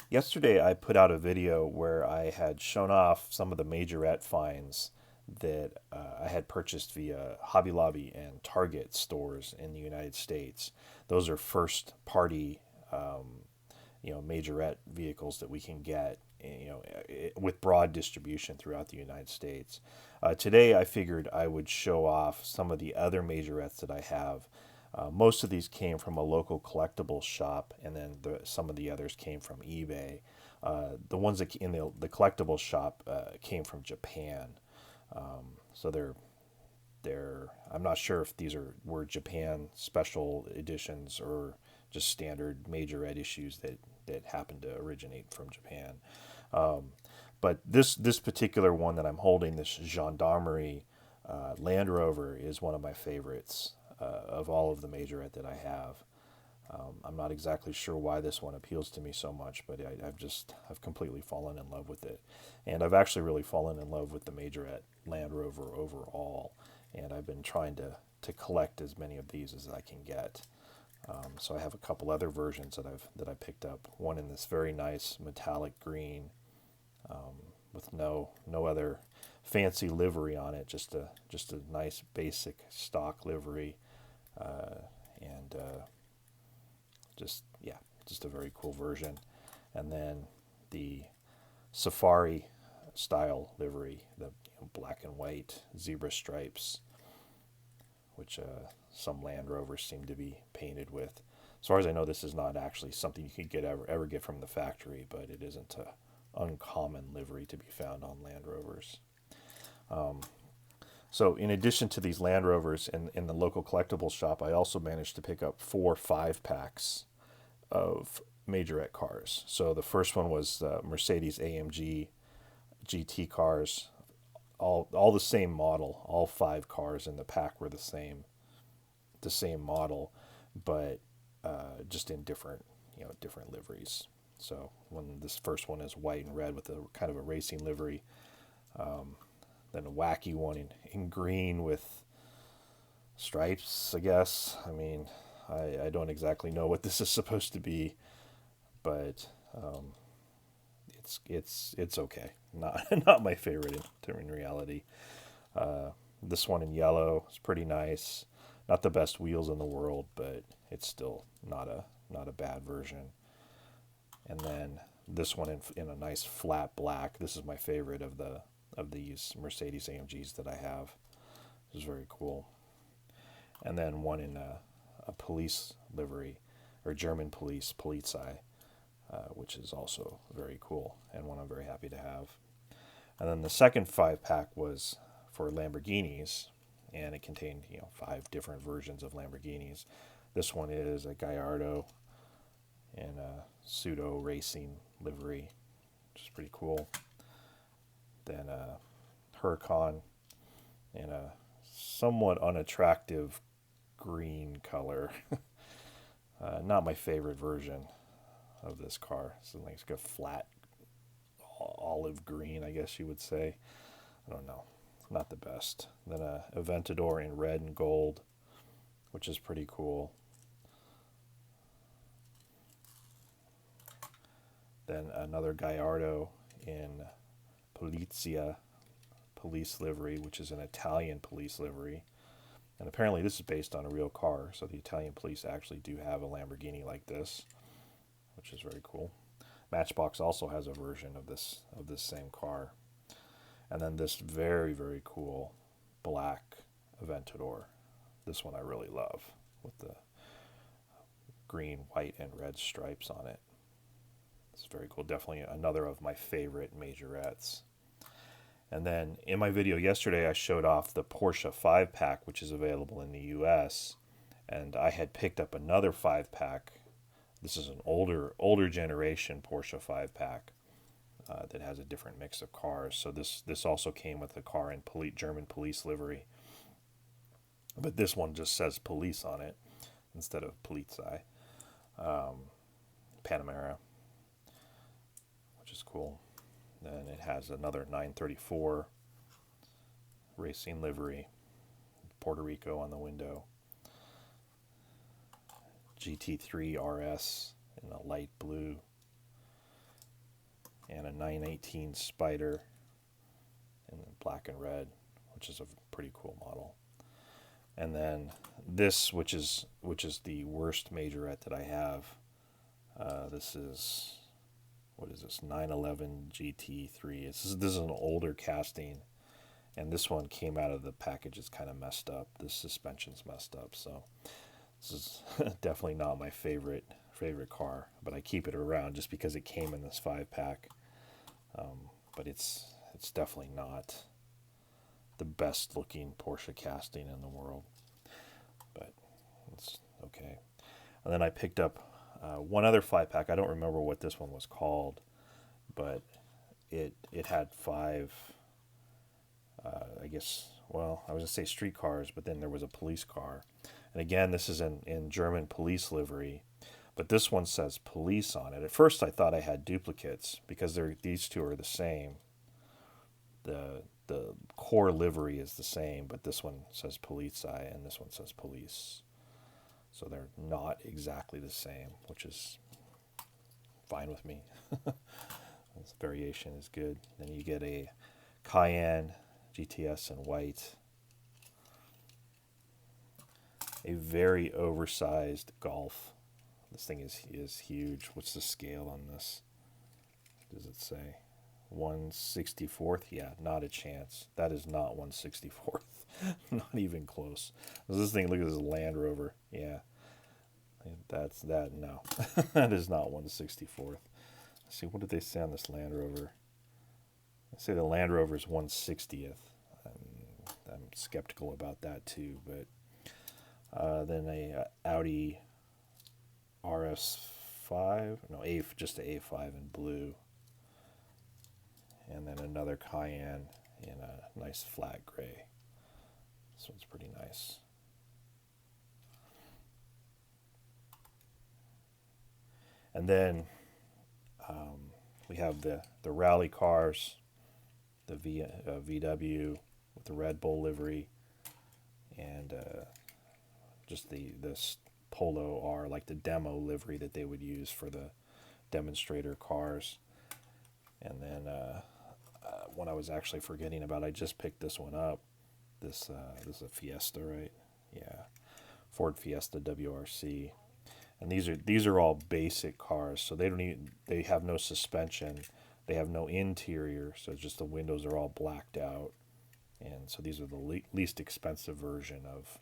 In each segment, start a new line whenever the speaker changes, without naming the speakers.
Yesterday, I put out a video where I had shown off some of the majorette finds that I had purchased via Hobby Lobby and Target stores in the United States. Those are first party, majorette vehicles that we can get, with broad distribution throughout the United States. Today, I figured I would show off some of the other majorettes that I have. Most of these came from a local collectibles shop, and then some of the others came from eBay. The ones that in the collectibles shop came from Japan, so they're I'm not sure if these were Japan special editions or just standard majorette issues that happened to originate from Japan. Um, but this particular one that I'm holding, this Gendarmerie Land Rover, is one of my favorites of all of the majorette that I have. I'm not exactly sure why this one appeals to me so much, but I've completely fallen in love with it, and I've actually really fallen in love with the Majorette Land Rover overall, and I've been trying to collect as many of these as I can get. So I have a couple other versions that I picked up. One in this very nice metallic green, with no other fancy livery on it, just a nice basic stock livery, and just yeah, just a very cool version. And then the safari style livery, the black and white zebra stripes, which some Land Rovers seem to be painted with. As far as I know, this is not actually something you could ever get from the factory, but it isn't a uncommon livery to be found on Land Rovers. Um, so, in addition to these Land Rovers in the local collectibles shop, I also managed to pick up 4 5 packs of Majorette cars. So, the first one was Mercedes AMG GT cars, all the same model. All 5 cars in the pack were the same model, but just in different liveries. So when this first one is white and red with a kind of a racing livery, then a wacky one in green with stripes, I guess. I mean, I don't exactly know what this is supposed to be, but it's okay. Not not my favorite in reality. Uh, this one in yellow is pretty nice. Not the best wheels in the world, but it's still not a bad version. And then this one in a nice flat black. This is my favorite of these Mercedes AMGs that I have. This is very cool. And then one in a police livery, or German police, Polizei, which is also very cool and one I'm very happy to have. And then the second 5 pack was for Lamborghinis, and it contained 5 different versions of Lamborghinis. This one is a Gallardo in a pseudo racing livery, which is pretty cool. Then a Huracan in a somewhat unattractive green color. Not my favorite version of this car. It's like a flat olive green, I guess you would say. I don't know. Not the best. Then a Aventador in red and gold, which is pretty cool. Then another Gallardo in Polizia police livery, which is an Italian police livery. And apparently this is based on a real car, so the Italian police actually do have a Lamborghini like this, which is very cool. Matchbox also has a version of this same car. And then this very, very cool black Aventador. This one I really love with the green, white, and red stripes on it. It's very cool. Definitely another of my favorite majorettes. And then in my video yesterday, I showed off the Porsche 5 pack, which is available in the US. And I had picked up another 5 pack. This is an older generation Porsche 5 pack that has a different mix of cars. So this also came with a car in German police livery, but this one just says police on it instead of Polizei. Panamera, which is cool. Then it has another 934 racing livery, Puerto Rico on the window. GT3 RS in a light blue. 918 Spider in black and red, which is a pretty cool model. And then this, which is the worst Majorette that I have. This is, what is this? 911 GT3. This is an older casting, and this one came out of the package. It's kind of messed up. The suspension's messed up, so this is definitely not my favorite car. But I keep it around just because it came in this 5-pack. But it's definitely not the best looking Porsche casting in the world, but it's okay. And then I picked up one other 5-pack. I don't remember what this one was called, but it had 5, I guess, well, I was going to say street cars, but then there was a police car. And again, this is in German police livery, but this one says police on it. At first I thought I had duplicates because these two are the same. The core livery is the same, but this one says Polizei and this one says police. So they're not exactly the same, which is fine with me. This variation is good. Then you get a Cayenne GTS in white. A very oversized Golf. This thing is huge. What's the scale on this? What does it say? 1/64th? Yeah, not a chance. That is not 1/64th. Not even close. This thing, look at this Land Rover. Yeah. No. That is not 1/64th. Let's see, what did they say on this Land Rover? They say the Land Rover is 1/60th. I'm skeptical about that too, but then a Audi RS5, no, just a A5 in blue. And then another Cayenne in a nice flat gray. This one's pretty nice. And then we have the rally cars, the VW with the Red Bull livery, and just this Polo R, like the demo livery that they would use for the demonstrator cars. And then one I was actually forgetting about, I just picked this one up. This is a Fiesta, right? Yeah, Ford Fiesta WRC. And these are all basic cars, so they have no suspension, they have no interior, so just the windows are all blacked out. And so these are the least expensive version of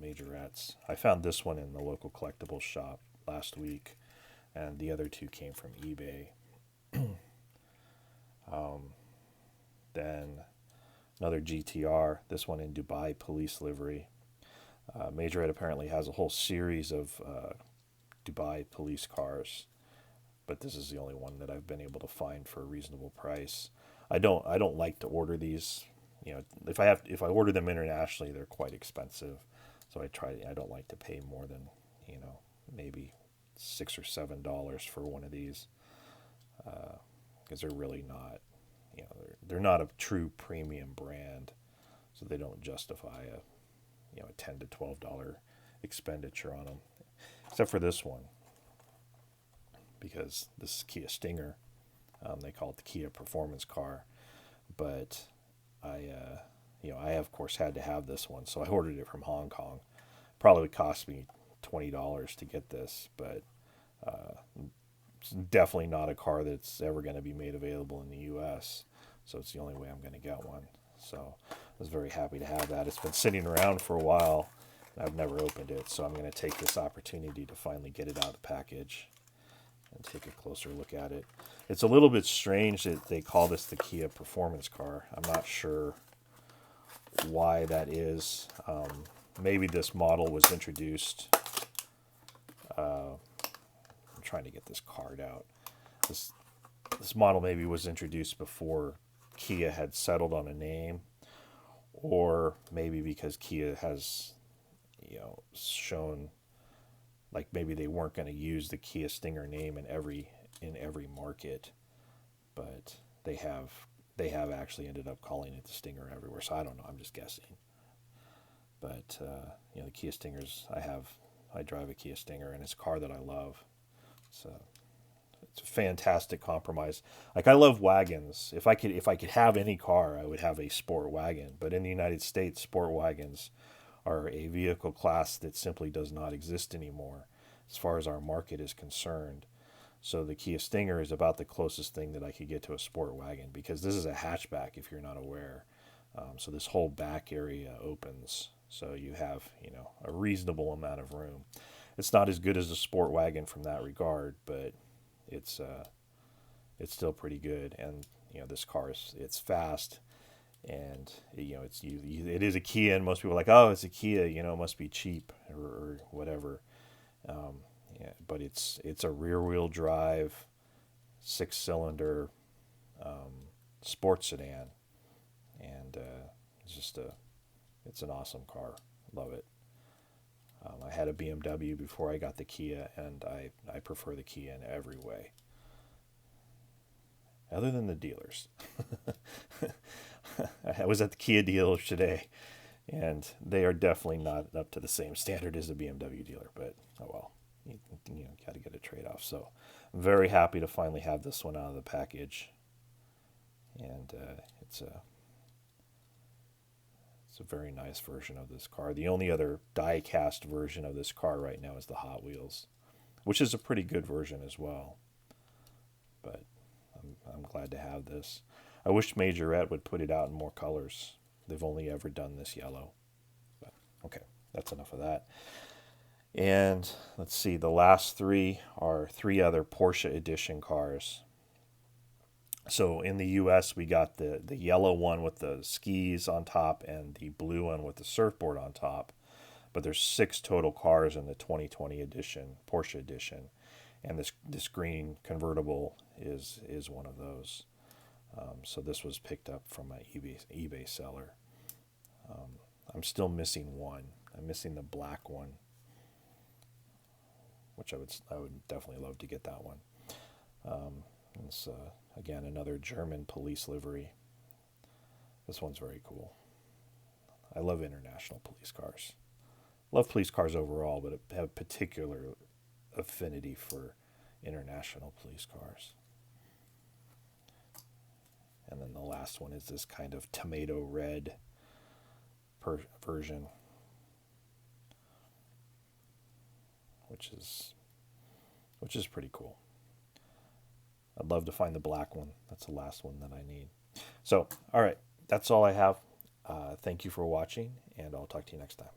Majorettes. I found this one in the local collectibles shop last week, and the other two came from eBay. Then another GTR, this one in Dubai police livery. Majorette apparently has a whole series of Dubai police cars, but this is the only one that I've been able to find for a reasonable price. I don't like to order these. You know, if I order them internationally, they're quite expensive. So I don't like to pay more than, maybe $6 or $7 for one of these, because they're really not, they're not a true premium brand, so they don't justify a $10 to $12 expenditure on them, except for this one, because this is Kia Stinger. They call it the Kia performance car, but I of course had to have this one, so I ordered it from Hong Kong. Probably cost me $20 to get this, but it's definitely not a car that's ever going to be made available in the U.S., so it's the only way I'm going to get one. So I was very happy to have that. It's been sitting around for a while. I've never opened it, so I'm going to take this opportunity to finally get it out of the package and take a closer look at it. It's a little bit strange that they call this the Kia performance car. I'm not sure why that is. Maybe this model was introduced. I'm trying to get this card out. This model maybe was introduced before Kia had settled on a name, or maybe because Kia has, shown like maybe they weren't going to use the Kia Stinger name in every market, but they have actually ended up calling it the Stinger everywhere. So I don't know. I'm just guessing. But the Kia Stingers, I drive a Kia Stinger, and it's a car that I love. It's a fantastic compromise. Like, I love wagons. If I could have any car, I would have a sport wagon. But in the United States, sport wagons are a vehicle class that simply does not exist anymore as far as our market is concerned. So the Kia Stinger is about the closest thing that I could get to a sport wagon, because this is a hatchback if you're not aware. So this whole back area opens, so you have, a reasonable amount of room. It's not as good as a sport wagon from that regard, but it's it's still pretty good. And this car it's fast, and it is a Kia, and most people are like, oh, it's a Kia, it must be cheap, or whatever. Yeah, but it's a rear wheel drive, 6-cylinder sports sedan, and it's an awesome car. Love it. I had a BMW before I got the Kia, and I prefer the Kia in every way, other than the dealers. I was at the Kia dealers today, and they are definitely not up to the same standard as a BMW dealer. But oh well, got to get a trade off. So I'm very happy to finally have this one out of the package, and it's a very nice version of this car. The only other die-cast version of this car right now is the Hot Wheels, which is a pretty good version as well. But I'm glad to have this. I wish Majorette would put it out in more colors. They've only ever done this yellow. But okay, that's enough of that. And let's see, the last three are three other Porsche edition cars. So in the US, we got the yellow one with the skis on top and the blue one with the surfboard on top. But there's 6 total cars in the 2020 edition, Porsche edition. And this green convertible is one of those. So this was picked up from an eBay seller. I'm still missing one. I'm missing the black one, which I would definitely love to get that one. It's again another German police livery. This one's very cool. I love international police cars. Love police cars overall, but I have particular affinity for international police cars. And then the last one is this kind of tomato red version, which is pretty cool. I'd love to find the black one. That's the last one that I need. So, all right, that's all I have. Thank you for watching, and I'll talk to you next time.